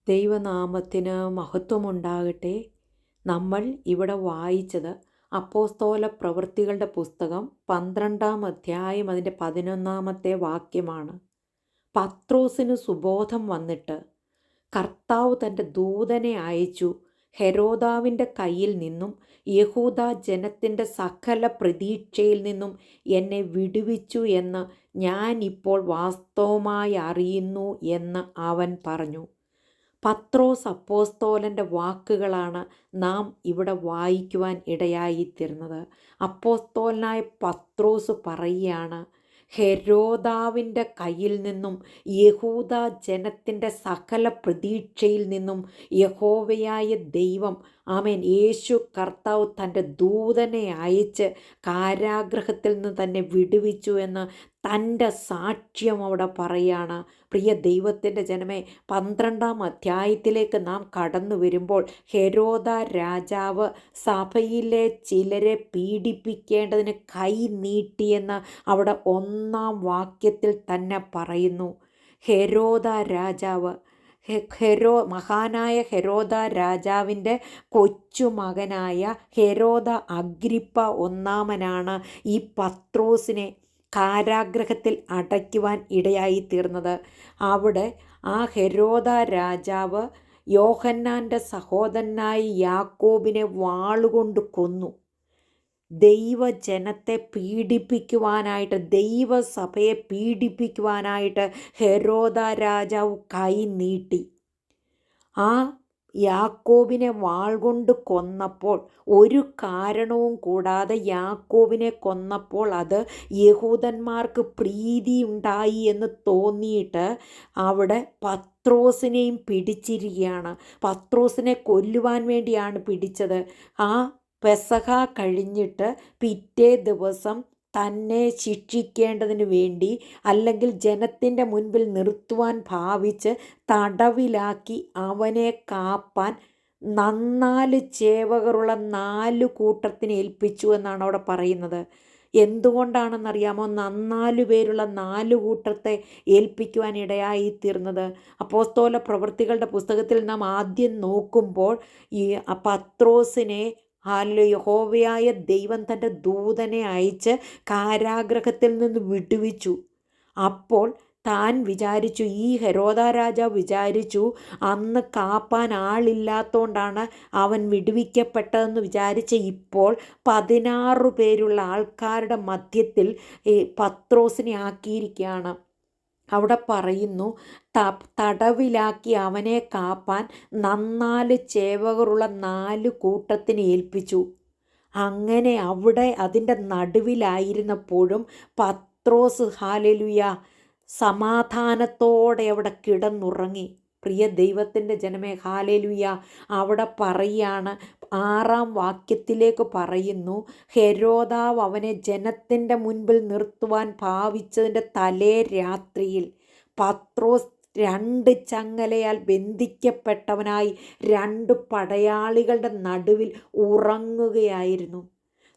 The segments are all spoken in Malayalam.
ദൈവനാമത്തിന് മഹത്വമുണ്ടാകട്ടെ. നമ്മൾ ഇവിടെ വായിച്ചത് അപ്പോസ്തല പ്രവൃത്തികളുടെ പുസ്തകം 12-ാം അധ്യായം അതിൻ്റെ 11-ാമത്തെ വാക്യമാണ്. പത്രോസിന് സുബോധം വന്നിട്ട് കർത്താവ് തൻ്റെ ദൂതനെ അയച്ചു, ഹെരോദാവിൻ്റെ കയ്യിൽ നിന്നും യഹൂദ ജനത്തിൻ്റെ സകല പ്രതീക്ഷയിൽ നിന്നും എന്നെ വിടുവിച്ചു എന്ന് ഞാൻ ഇപ്പോൾ വാസ്തവമായി അറിയുന്നു എന്ന് അവൻ പറഞ്ഞു. പത്രോസ് അപ്പോസ്തോലൻ്റെ വാക്കുകളാണ് നാം ഇവിടെ വായിക്കുവാൻ ഇടയായിത്തീർന്നത്. അപ്പോസ്തോലനായ പത്രോസ് പറയുകയാണ്, ഹെരോദാവിൻ്റെ കയ്യിൽ നിന്നും യഹൂദ ജനത്തിൻ്റെ സകല പ്രതീക്ഷയിൽ നിന്നും യഹോവയായ ദൈവം, ആമേൻ, യേശു കർത്താവ് തൻ്റെ ദൂതനെ അയച്ച് കാരാഗൃഹത്തിൽ നിന്ന് തന്നെ വിടുവിച്ചു എന്ന് തൻ്റെ സാക്ഷ്യം അവിടെ പറയാണ്. പ്രിയ ദൈവത്തിൻ്റെ ജനമേ, 12-ാം അധ്യായത്തിലേക്ക് നാം കടന്നു വരുമ്പോൾ ഹെരോദ രാജാവ് സഭയിലെ ചിലരെ പീഡിപ്പിക്കേണ്ടതിന് കൈ നീട്ടിയെന്ന് അവിടെ 1-ാം വാക്യത്തിൽ തന്നെ പറയുന്നു. ഹെരോദ രാജാവ് മഹാനായ ഹെരോദ രാജാവിൻ്റെ കൊച്ചുമകനായ ഹെരോദ അഗ്രിപ്പ ഒന്നാമനാണ് ഈ പത്രോസിനെ കാരാഗൃഹത്തിൽ അടയ്ക്കുവാൻ ഇടയായിത്തീർന്നത്. അവിടെ ആ ഹെരോദ രാജാവ് യോഹന്നാൻ്റെ സഹോദരനായ യാക്കോബിനെ വാളുകൊണ്ട് കൊന്നു. ദൈവജനത്തെ പീഡിപ്പിക്കുവാനായിട്ട്, ദൈവസഭയെ പീഡിപ്പിക്കുവാനായിട്ട് ഹെരോദ രാജാവ് കൈ നീട്ടി. ആ യാക്കോബിനെ വാൾ കൊണ്ട് കൊന്നപ്പോൾ, ഒരു കാരണവും കൂടാതെ യാക്കോബിനെ കൊന്നപ്പോൾ അത് യഹൂദന്മാർക്ക് പ്രീതിയുണ്ടായി എന്ന് തോന്നിയിട്ട് അവിടെ പത്രോസിനെയും പിടിച്ചിരിക്കുകയാണ്. പത്രോസിനെ കൊല്ലുവാൻ വേണ്ടിയാണ് പിടിച്ചത്. ആ പെസഹ കഴിഞ്ഞിട്ട് പിറ്റേ ദിവസം തന്നെ ശിക്ഷിക്കേണ്ടതിന് വേണ്ടി, അല്ലെങ്കിൽ ജനത്തിൻ്റെ മുൻപിൽ നിർത്തുവാൻ ഭാവിച്ച് തടവിലാക്കി അവനെ കാപ്പാൻ 4 ചേവകരുള്ള 4 കൂട്ടത്തിനെ ഏൽപ്പിച്ചു എന്നാണ് അവിടെ പറയുന്നത്. എന്തുകൊണ്ടാണെന്നറിയാമോ 4 പേരുള്ള 4 കൂട്ടത്തെ ഏൽപ്പിക്കുവാൻ ഇടയായിത്തീർന്നത്? അപ്പോസ്തല പ്രവൃത്തികളുടെ പുസ്തകത്തിൽ നാം ആദ്യം നോക്കുമ്പോൾ ഈ പത്രോസിനെ യഹോവയായ ദൈവം തൻ്റെ ദൂതനെ അയച്ച് കാരാഗൃഹത്തിൽ നിന്ന് വിടുവിച്ചു. അപ്പോൾ താൻ വിചാരിച്ചു, ഈ ഹെരോദ രാജാവ് വിചാരിച്ചു അന്ന് കാപ്പാൻ ആളില്ലാത്തതുകൊണ്ടാണ് അവൻ വിടുവിക്കപ്പെട്ടതെന്ന് വിചാരിച്ച് ഇപ്പോൾ 16 പേരുള്ള ആൾക്കാരുടെ മധ്യത്തിൽ ഈ പത്രോസിനെ ആക്കിയിരിക്കുകയാണ്. അവിടെ പറയുന്നു, തടവിലാക്കി അവനെ കാപ്പാൻ 4 ചേവകരുള്ള 4 കൂട്ടത്തിന് ഏൽപ്പിച്ചു. അങ്ങനെ അവിടെ അതിൻ്റെ നടുവിലായിരുന്നപ്പോഴും പത്രോസ്, ഹല്ലേലൂയ, സമാധാനത്തോടെ അവിടെ കിടന്നുറങ്ങി. പ്രിയ ദൈവത്തിൻ്റെ ജനമേ, ഹല്ലേലൂയ, അവിടെ പറയാണ്, 6-ാം വാക്യത്തിലേക്ക് പറയുന്നു, ഹെരോദാവ് അവനെ ജനത്തിൻ്റെ മുൻപിൽ നിർത്തുവാൻ ഭാവിച്ചതിൻ്റെ തലേ രാത്രിയിൽ പത്രോസ് 2 ചങ്ങലയാൽ ബന്ധിക്കപ്പെട്ടവനായി 2 പടയാളികളുടെ നടുവിൽ ഉറങ്ങുകയായിരുന്നു.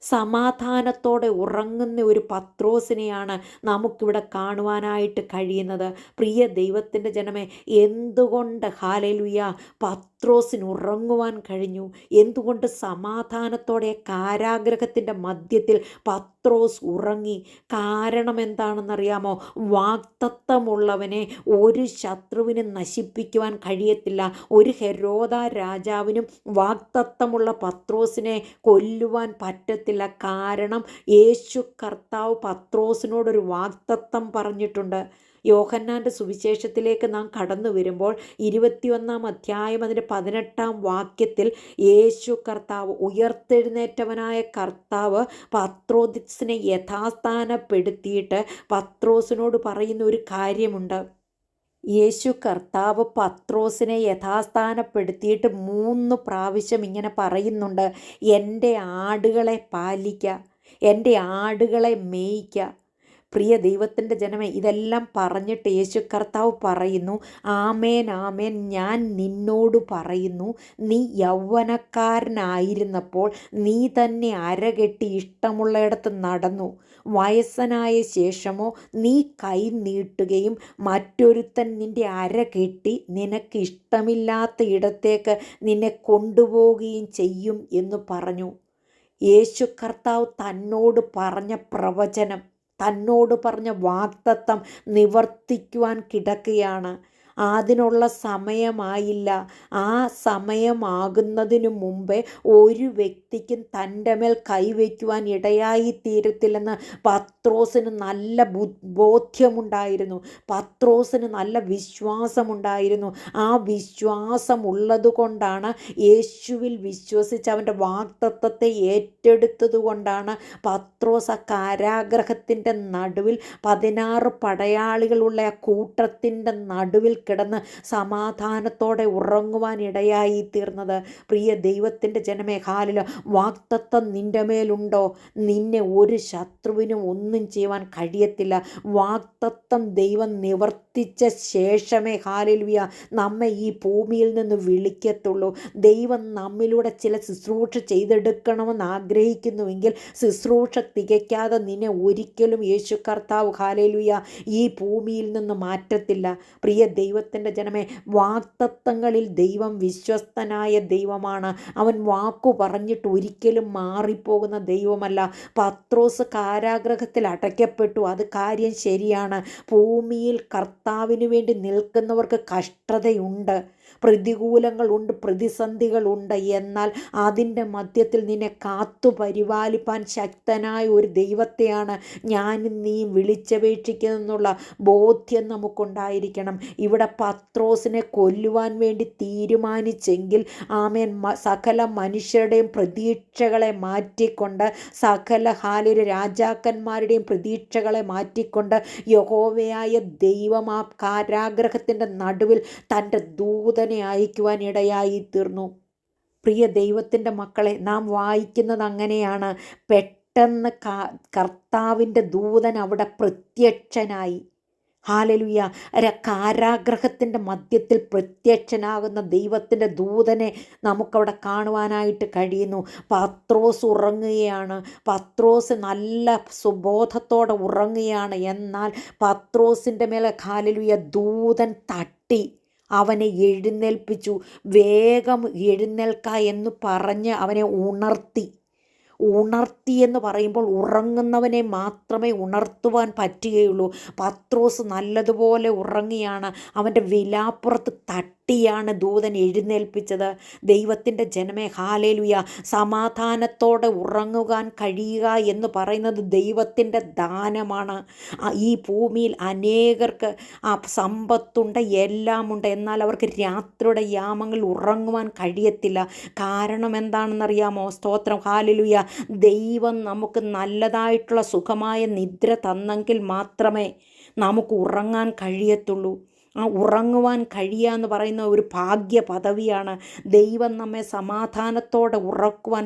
സമാധാനത്തോടെ ഉറങ്ങുന്ന ഒരു പത്രോസിനെയാണ് നമുക്കിവിടെ കാണുവാനായിട്ട് കഴിയുന്നത്. പ്രിയ ദൈവത്തിൻ്റെ ജനമേ, എന്തുകൊണ്ട് ഹല്ലേലൂയ പത്രോസിന് ഉറങ്ങുവാൻ കഴിഞ്ഞു? എന്തുകൊണ്ട് സമാധാനത്തോടെ കാരാഗൃഹത്തിൻ്റെ മധ്യത്തിൽ പത്രോസ് ഉറങ്ങി? കാരണം എന്താണെന്നറിയാമോ? വാഗ്ദത്തമുള്ളവനെ ഒരു ശത്രുവിനും നശിപ്പിക്കുവാൻ കഴിയത്തില്ല. ഒരു ഹെരോദ രാജാവിനും വാഗ്ദത്തമുള്ള പത്രോസിനെ കൊല്ലുവാൻ പറ്റത്തില്ല. കാരണം യേശു കർത്താവ് പത്രോസിനോടൊരു വാഗ്ദത്തം പറഞ്ഞിട്ടുണ്ട്. യോഹന്നാൻ്റെ സുവിശേഷത്തിലേക്ക് നാം കടന്നു വരുമ്പോൾ 21-ാം അധ്യായം അതിൻ്റെ 18-ാം വാക്യത്തിൽ യേശു കർത്താവ്, ഉയർത്തെഴുന്നേറ്റവനായ കർത്താവ്, പത്രോസിനെ യഥാസ്ഥാനപ്പെടുത്തിയിട്ട് പത്രോസിനോട് പറയുന്ന ഒരു കാര്യമുണ്ട്. യേശു കർത്താവ് പത്രോസിനെ യഥാസ്ഥാനപ്പെടുത്തിയിട്ട് 3 പ്രാവശ്യം ഇങ്ങനെ പറയുന്നുണ്ട്, എൻ്റെ ആടുകളെ പാലിക്കുക, എൻ്റെ ആടുകളെ മേയ്ക്കുക. പ്രിയ ദൈവത്തിൻ്റെ ജനമേ, ഇതെല്ലാം പറഞ്ഞിട്ട് യേശു കർത്താവ് പറയുന്നു, ആമേൻ ആമേൻ ഞാൻ നിന്നോട് പറയുന്നു, നീ യൗവനക്കാരനായിരുന്നപ്പോൾ നീ തന്നെ അരകെട്ടി ഇഷ്ടമുള്ളയിടത്ത് നടന്നു. വയസ്സനായ ശേഷമോ നീ കൈ നീട്ടുകയും മറ്റൊരുത്തൻ നിന്റെ അരകെട്ടി നിനക്ക് ഇഷ്ടമില്ലാത്ത ഇടത്തേക്ക് നിന്നെ കൊണ്ടുപോവുകയും ചെയ്യും എന്ന് പറഞ്ഞു. യേശു കർത്താവ് തന്നോട് പറഞ്ഞ പ്രവചനം, തന്നോട് പറഞ്ഞ വാഗ്ദത്തം നിവർത്തിക്കുവാൻ കിടക്കുകയാണ്. അതിനുള്ള സമയമായില്ല. ആ സമയമാകുന്നതിനു മുമ്പേ ഒരു വ്യക്തിക്കും തൻ്റെ മേൽ കൈവയ്ക്കുവാൻ ഇടയായി തീരത്തില്ലെന്ന് പത്രോസിന് നല്ല ബോധ്യമുണ്ടായിരുന്നു. പത്രോസിന് നല്ല വിശ്വാസമുണ്ടായിരുന്നു. ആ വിശ്വാസം ഉള്ളതുകൊണ്ടാണ്, യേശുവിൽ വിശ്വസിച്ച് അവൻ്റെ വാഗ്ദത്തത്തെ ഏറ്റെടുത്തതുകൊണ്ടാണ് പത്രോസ് ആ കാരാഗ്രഹത്തിൻ്റെ നടുവിൽ 16 പടയാളികളുള്ള ആ കൂട്ടത്തിൻ്റെ നടുവിൽ കിടന്ന് സമാധാനത്തോടെ ഉറങ്ങുവാൻ ഇടയായി തീർന്നത്. പ്രിയ ദൈവത്തിൻ്റെ ജനമേ, ഹാലില വാഗ്ദത്തം നിൻ്റെ മേലുണ്ടോ? നിന്നെ ഒരു ശത്രുവിനും ഒന്നും ചെയ്യുവാൻ കഴിയത്തില്ല. വാഗ്ദത്തം ദൈവം നിവർത്തിച്ച ശേഷമേ ഹാലിലുയ നമ്മെ ഈ ഭൂമിയിൽ നിന്ന് വിളിക്കത്തുള്ളൂ. ദൈവം നമ്മിലൂടെ ചില ശുശ്രൂഷ ചെയ്തെടുക്കണമെന്ന് ആഗ്രഹിക്കുന്നുവെങ്കിൽ ശുശ്രൂഷ തികയ്ക്കാതെ നിന്നെ ഒരിക്കലും യേശു കർത്താവ് ഹാലേലുയ ഈ ഭൂമിയിൽ നിന്ന് മാറ്റത്തില്ല. പ്രിയ ദൈവത്തിൻ്റെ ജനമേ, വാഗ്ദത്തങ്ങളിൽ ദൈവം വിശ്വസ്തനായ ദൈവമാണ്. അവൻ വാക്കു പറഞ്ഞിട്ട് ഒരിക്കലും മാറിപ്പോകുന്ന ദൈവമല്ല. പത്രോസ് കാരാഗ്രഹത്തിൽ അടയ്ക്കപ്പെട്ടു, അത് കാര്യം ശരിയാണ്. ഭൂമിയിൽ കർത്താവിന് വേണ്ടി നിൽക്കുന്നവർക്ക് കഷ്ടതയുണ്ട്, പ്രതികൂലങ്ങളുണ്ട്, പ്രതിസന്ധികളുണ്ട്. എന്നാൽ അതിൻ്റെ മധ്യത്തിൽ നിന്നെ കാത്തു പരിപാലിപ്പാൻ ശക്തനായ ഒരു ദൈവത്തെയാണ് ഞാനും നീ വിളിച്ചപേക്ഷിക്കുന്നുള്ള ബോധ്യം നമുക്കുണ്ടായിരിക്കണം. ഇവിടെ പത്രോസിനെ കൊല്ലുവാൻ വേണ്ടി തീരുമാനിച്ചെങ്കിൽ ആമേൻ സകല മനുഷ്യരുടെയും പ്രതീക്ഷകളെ മാറ്റിക്കൊണ്ട്, സകല ഹാലൊരു രാജാക്കന്മാരുടെയും പ്രതീക്ഷകളെ മാറ്റിക്കൊണ്ട് യഹോവയായ ദൈവം ആ കാരാഗ്രഹത്തിൻ്റെ നടുവിൽ തൻ്റെ ദൂതനെ അയക്കുവാൻ ഇടയായി തീർന്നു. പ്രിയ ദൈവത്തിൻ്റെ മക്കളെ, നാം വായിക്കുന്നത് അങ്ങനെയാണ്. പെട്ടെന്ന് കർത്താവിൻ്റെ ദൂതൻ അവിടെ പ്രത്യക്ഷനായി. ഹാലലുയ, കാരാഗ്രഹത്തിൻ്റെ മധ്യത്തിൽ പ്രത്യക്ഷനാകുന്ന ദൈവത്തിൻ്റെ ദൂതനെ നമുക്കവിടെ കാണുവാനായിട്ട് കഴിയുന്നു. പത്രോസ് ഉറങ്ങുകയാണ്. പത്രോസ് നല്ല സുബോധത്തോടെ ഉറങ്ങുകയാണ്. എന്നാൽ പത്രോസിൻ്റെ മേലെ ഹാലലുയ ദൂതൻ തട്ടി അവനെ എഴുന്നേൽപ്പിച്ചു. വേഗം എഴുന്നേൽക്ക എന്ന് പറഞ്ഞ് അവനെ ഉണർത്തി എന്ന് പറയുമ്പോൾ ഉറങ്ങുന്നവനെ മാത്രമേ ഉണർത്തുവാൻ പറ്റുകയുള്ളൂ. പത്രോസ് നല്ലതുപോലെ ഉറങ്ങിയാണ്. അവൻ്റെ വിലാപ്പുറത്ത് തട്ടിയാണ് ദൂതൻ എഴുന്നേൽപ്പിച്ചത്. ദൈവത്തിൻ്റെ ജനമേ, ഹാലേലുയ, സമാധാനത്തോടെ ഉറങ്ങുവാൻ കഴിയുക എന്ന് പറയുന്നത് ദൈവത്തിൻ്റെ ദാനമാണ്. ഈ ഭൂമിയിൽ അനേകർക്ക് സമ്പത്തുണ്ട്, എല്ലാമുണ്ട്. എന്നാൽ അവർക്ക് രാത്രിയുടെ യാമങ്ങളിൽ ഉറങ്ങുവാൻ കഴിയത്തില്ല. കാരണം എന്താണെന്നറിയാമോ? സ്തോത്രം, ഹാലേലുയ. ദൈവം നമുക്ക് നല്ലതായിട്ടുള്ള സുഖമായ നിദ്ര തന്നെങ്കിൽ മാത്രമേ നമുക്ക് ഉറങ്ങാൻ കഴിയത്തുള്ളൂ. ആ ഉറങ്ങുവാൻ കഴിയുക എന്ന് പറയുന്ന ഒരു ഭാഗ്യ പദവിയാണ്. ദൈവം നമ്മെ സമാധാനത്തോടെ ഉറക്കുവാൻ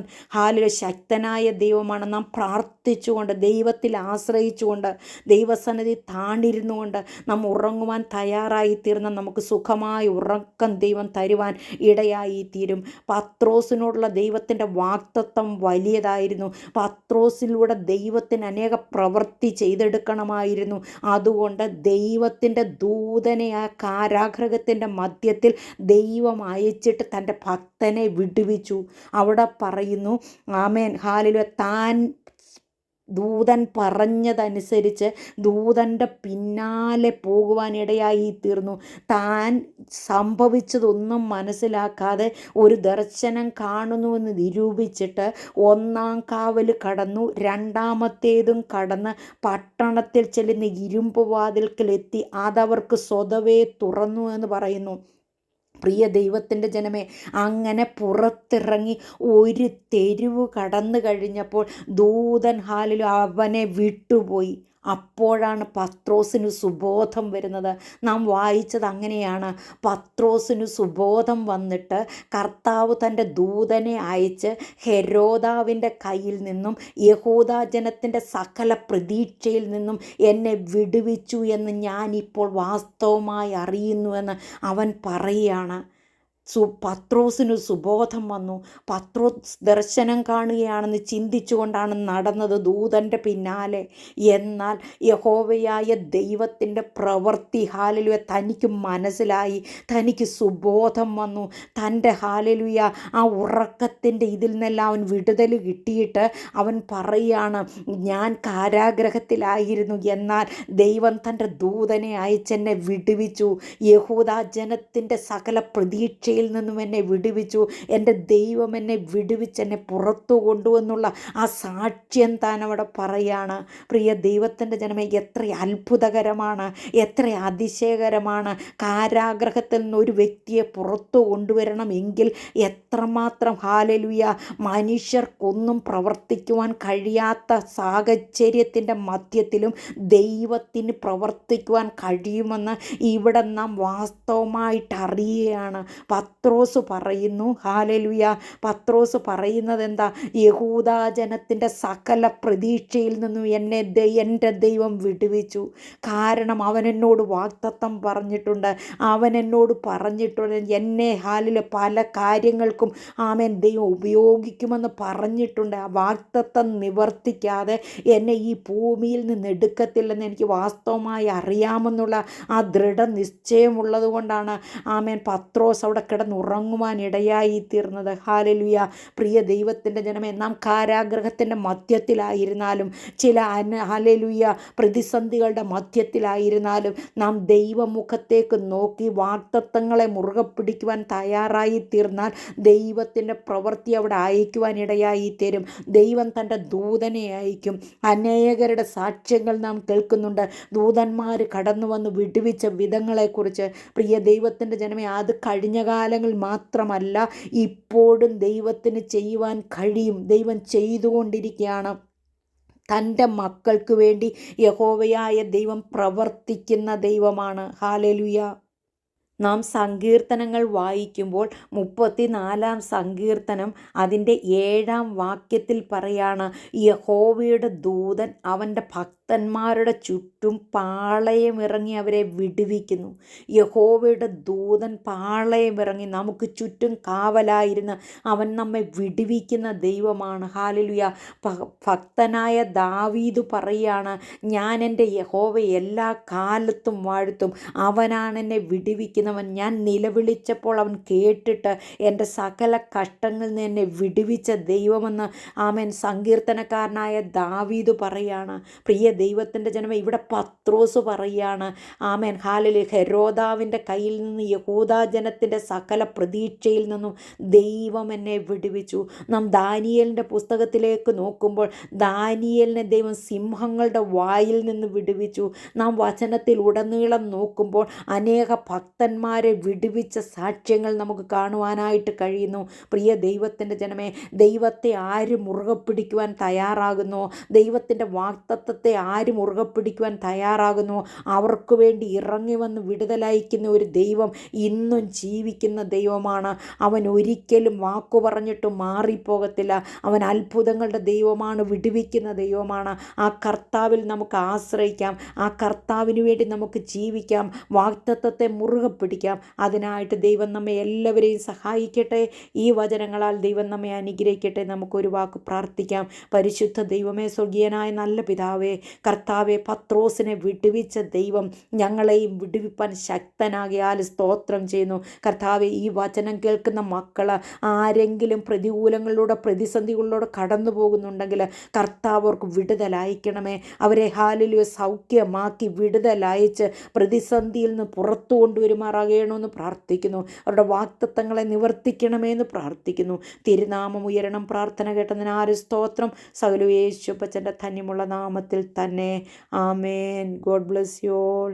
ശക്തനായ ദൈവമാണ്. നാം പ്രാർത്ഥിച്ചുകൊണ്ട്, ദൈവത്തിൽ ആശ്രയിച്ചുകൊണ്ട്, ദൈവസന്നിധി താണിരുന്നുകൊണ്ട് നാം ഉറങ്ങുവാൻ തയ്യാറായി തീർന്ന നമുക്ക് സുഖമായ ഉറക്കം ദൈവം തരുവാൻ ഇടയായി തീരും. പത്രോസിനോടുള്ള ദൈവത്തിൻ്റെ വാഗ്ദത്തം വലിയതായിരുന്നു. പത്രോസിലൂടെ ദൈവത്തിന് അനേക പ്രവൃത്തി ചെയ്തെടുക്കണമായിരുന്നു. അതുകൊണ്ട് ദൈവത്തിൻ്റെ ദൂതനെ ആ കാരാഗ്രഹത്തിൻ്റെ മധ്യത്തിൽ ദൈവം അയച്ചിട്ട് തൻ്റെ ഭക്തനെ വിടുവിച്ചു. അവിടെ പറയുന്നു, ആമേൻ, ഹാലേലൂയ, താൻ ദൂതൻ പറഞ്ഞതനുസരിച്ച് ദൂതൻ്റെ പിന്നാലെ പോകുവാനിടയായി തീർന്നു. താൻ സംഭവിച്ചതൊന്നും മനസ്സിലാക്കാതെ ഒരു ദർശനം കാണുന്നുവെന്ന് നിരൂപിച്ചിട്ട് 1-ാം കാവൽ കടന്നു, 2-ാമത്തേതും കടന്ന് പട്ടണത്തിൽ ചെല്ലുന്ന ഇരുമ്പ് വാതിൽക്കലെത്തി അതവർക്ക് സ്വതവേ തുറന്നു എന്ന് പറയുന്നു. പ്രിയ ദൈവത്തിൻ്റെ ജനമേ, അങ്ങനെ പുറത്തിറങ്ങി ഒരു തെരുവ് കടന്നു കഴിഞ്ഞപ്പോൾ ദൂതൻ ഹാലിൽ അവനെ വിട്ടുപോയി. അപ്പോഴാണ് പത്രോസിന് സുബോധം വരുന്നത്. നാം വായിച്ചത് അങ്ങനെയാണ്. പത്രോസിന് സുബോധം വന്നിട്ട് കർത്താവ് തൻ്റെ ദൂതനെ അയച്ച് ഹെരോദാവിൻ്റെ കയ്യിൽ നിന്നും യഹൂദാജനത്തിൻ്റെ സകല പ്രതീക്ഷയിൽ നിന്നും എന്നെ വിടുവിച്ചു എന്ന് ഞാനിപ്പോൾ വാസ്തവമായി അറിയുന്നുവെന്ന് അവൻ പറയുകയാണ്. പത്രോസിന് സുബോധം വന്നു. പത്രോസ് ദർശനം കാണുകയാണെന്ന് ചിന്തിച്ചുകൊണ്ടാണ് നടന്നത് ദൂതൻ്റെ പിന്നാലെ. എന്നാൽ യഹോവയായ ദൈവത്തിൻ്റെ പ്രവൃത്തി ഹാലലുയ തനിക്ക് മനസ്സിലായി. തനിക്ക് സുബോധം വന്നു. തൻ്റെ ഹാലലുയ ആ ഉറക്കത്തിൻ്റെ ഇതിൽ നിന്നെല്ലാം അവൻ വിടുതൽ കിട്ടിയിട്ട് അവൻ പറയുകയാണ്, ഞാൻ കാരാഗ്രഹത്തിലായിരുന്നു, എന്നാൽ ദൈവം തൻ്റെ ദൂതനെ അയച്ചെന്നെ വിടുവിച്ചു. യഹൂദ ജനത്തിൻ്റെ സകല പ്രതീക്ഷയിൽ നിന്നും എന്നെ വിടുവിച്ചു. എൻ്റെ ദൈവം എന്നെ വിടുവിച്ച് എന്നെ പുറത്തു കൊണ്ടുവന്നുള്ള ആ സാക്ഷ്യം താൻ അവിടെ പറയാണ്. പ്രിയ ദൈവത്തിൻ്റെ ജനമേ, എത്ര അത്ഭുതകരമാണ്, എത്ര അതിശയകരമാണ്. കാരാഗ്രഹത്തിൽ നിന്ന് ഒരു വ്യക്തിയെ പുറത്തു കൊണ്ടുവരണമെങ്കിൽ എത്രമാത്രം ഹാലലുയ മനുഷ്യർക്കൊന്നും പ്രവർത്തിക്കുവാൻ കഴിയാത്ത സാഹചര്യത്തിൻ്റെ മധ്യത്തിലും ദൈവത്തിന് പ്രവർത്തിക്കുവാൻ കഴിയുമെന്ന് ഇവിടെ നാം വാസ്തവമായിട്ട് അറിയുകയാണ്. പത്രോസ് പറയുന്നു, ഹാലലുയ, പത്രോസ് പറയുന്നത് എന്താ? യഹൂദാജനത്തിൻ്റെ സകല പ്രതീക്ഷയിൽ നിന്നും എൻ്റെ ദൈവം വിടുവിച്ചു. കാരണം അവൻ എന്നോട് വാഗ്ദത്തം പറഞ്ഞിട്ടുണ്ട്. അവൻ എന്നോട് പറഞ്ഞിട്ടുണ്ട് എന്നെ ഹാലിലെ പല കാര്യങ്ങൾക്കും ആമേൻ ദൈവം ഉപയോഗിക്കുമെന്ന് പറഞ്ഞിട്ടുണ്ട്. ആ വാഗ്ദത്തം നിവർത്തിക്കാതെ എന്നെ ഈ ഭൂമിയിൽ നിന്ന് എടുക്കത്തില്ലെന്ന് എനിക്ക് വാസ്തവമായി അറിയാമെന്നുള്ള ആ ദൃഢനിശ്ചയമുള്ളത് കൊണ്ടാണ് ആമേൻ പത്രോസ് അവിടെ കിടന്നുറങ്ങുവാൻ ഇടയായി തീർന്നത്. ഹാലലുയ, പ്രിയ ദൈവത്തിൻ്റെ ജനമേ, നാം കാരാഗ്രഹത്തിൻ്റെ മധ്യത്തിലായിരുന്നാലും ചില ഹാലലുയ പ്രതിസന്ധികളുടെ മധ്യത്തിലായിരുന്നാലും നാം ദൈവമുഖത്തേക്ക് നോക്കി വാഗ്ദത്തങ്ങളെ മുറുകെ പിടിക്കുവാൻ തയ്യാറായി തീർന്നാൽ ദൈവത്തിൻ്റെ പ്രവൃത്തി അവിടെ അയക്കുവാൻ ഇടയായി തീരും. ദൈവം തൻ്റെ ദൂതനെ അയക്കും. അനേകരുടെ സാക്ഷ്യങ്ങൾ നാം കേൾക്കുന്നുണ്ട്. ദൂതന്മാർ കടന്നു വന്ന് വിടുവിച്ച വിധങ്ങളെക്കുറിച്ച്. പ്രിയ ദൈവത്തിൻ്റെ ജനമേ, അത് കഴിഞ്ഞ കാലങ്ങൾ മാത്രമല്ല, ഇപ്പോഴും ദൈവത്തിന് ചെയ്യുവാൻ കഴിയും. ദൈവം ചെയ്തുകൊണ്ടിരിക്കുകയാണ്. തൻ്റെ മക്കൾക്ക് വേണ്ടി യഹോവയായ ദൈവം പ്രവർത്തിക്കുന്ന ദൈവമാണ്. ഹാലലുയ. നാം സങ്കീർത്തനങ്ങൾ വായിക്കുമ്പോൾ 34-ാം സങ്കീർത്തനം അതിൻ്റെ 7-ാം വാക്യത്തിൽ പറയാണ്, യഹോവയുടെ ദൂതൻ അവൻ്റെ ഭക്തന്മാരുടെ ചുറ്റും പാളയമിറങ്ങി അവരെ വിടുവിക്കുന്നു. യഹോവയുടെ ദൂതൻ പാളയമിറങ്ങി നമുക്ക് ചുറ്റും കാവലായിരുന്ന് അവൻ നമ്മെ വിടുവിക്കുന്ന ദൈവമാണ്. ഹാലലുയ. ഭക്തനായ ദാവീദ് പറയാണ്, ഞാൻ എൻ്റെ യഹോവ എല്ലാ കാലത്തും വാഴ്ത്തും. അവനാണ് എന്നെ വിടുവിക്കുന്നത്. ഞാൻ നിലവിളിച്ചപ്പോൾ അവൻ കേട്ടിട്ട് എൻ്റെ സകല കഷ്ടങ്ങളിൽ നിന്ന് എന്നെ വിടുവിച്ച ദൈവമെന്ന് ആമേൻ സങ്കീർത്തനക്കാരനായ ദാവീദ് പറയാണ്. പ്രിയ ദൈവത്തിൻ്റെ ജനമേ, ഇവിടെ പത്രോസ് പറയാണ്, ആമേൻ ഹാലലൂയ, ഹെരോദാവിൻ്റെ കയ്യിൽ നിന്ന് യഹൂദാജനത്തിൻ്റെ സകല പ്രതീക്ഷയിൽ നിന്നും ദൈവം എന്നെ വിടുവിച്ചു. നാം ദാനിയേലിൻ്റെ പുസ്തകത്തിലേക്ക് നോക്കുമ്പോൾ ദാനിയേലിനെ ദൈവം സിംഹങ്ങളുടെ വായിൽ നിന്ന് വിടുവിച്ചു. നാം വചനത്തിൽ ഉടനീളം നോക്കുമ്പോൾ അനേക ഭക്തന്മാരെ വിടുവിച്ച സാക്ഷ്യങ്ങൾ നമുക്ക് കാണുവാനായിട്ട് കഴിയുന്നു. പ്രിയ ദൈവത്തിൻ്റെ ജനമേ, ദൈവത്തെ ആര് മുറുകെ പിടിക്കുവാൻ തയ്യാറാകുന്നു, ദൈവത്തിൻ്റെ വാഗ്ദത്തത്തെ ആര് മുറുകെ പിടിക്കുവാൻ തയ്യാറാകുന്നു, അവർക്ക് വേണ്ടി ഇറങ്ങി വന്ന് വിടുതലയക്കുന്ന ഒരു ദൈവം ഇന്നും ജീവിക്കുന്ന ദൈവമാണ്. അവൻ ഒരിക്കലും വാക്കു പറഞ്ഞിട്ട് മാറിപ്പോകത്തില്ല. അവൻ അത്ഭുതങ്ങളുടെ ദൈവമാണ്, വിടുവിക്കുന്ന ദൈവമാണ്. ആ കർത്താവിൽ നമുക്ക് ആശ്രയിക്കാം. ആ കർത്താവിന് വേണ്ടി നമുക്ക് ജീവിക്കാം. വാഗ്ദത്തത്തെ മുറുകെ പിടിക്കാം. അതിനായിട്ട് ദൈവം നമ്മെ എല്ലാവരെയും സഹായിക്കട്ടെ. ഈ വചനങ്ങളാൽ ദൈവം നമ്മെ അനുഗ്രഹിക്കട്ടെ. നമുക്കൊരു വാക്ക് പ്രാർത്ഥിക്കാം. പരിശുദ്ധ ദൈവമേ, സ്വർഗീയനായ നല്ല പിതാവേ, കർത്താവെ, പത്രോസിനെ വിടുവിച്ച ദൈവം ഞങ്ങളെയും വിടുവിപ്പാൻ ശക്തനാകിയാൽ സ്തോത്രം ചെയ്യുന്നു. കർത്താവെ, ഈ വചനം കേൾക്കുന്ന മക്കൾ ആരെങ്കിലും പ്രതികൂലങ്ങളിലൂടെ പ്രതിസന്ധികളിലൂടെ കടന്നു പോകുന്നുണ്ടെങ്കിൽ കർത്താവ് അവർക്ക് വിടുതലയക്കണമേ. അവരെ ഹാലലുയ സൗഖ്യമാക്കി വിടുതലയച്ച് പ്രതിസന്ധിയിൽ നിന്ന് പുറത്തു കൊണ്ടുവരുമാറാകണമെന്ന് പ്രാർത്ഥിക്കുന്നു. അവരുടെ വാഗ്ദത്തങ്ങളെ നിവർത്തിക്കണമെന്ന് പ്രാർത്ഥിക്കുന്നു. തിരുനാമം ഉയരണം. പ്രാർത്ഥന കേട്ടതിന് ആര് സ്തോത്രം. സകല യേശുപ്പച്ചൻ്റെ ധന്യമുള്ള നാമത്തിൽ തന്നെ. ആമേൻ. God bless you all.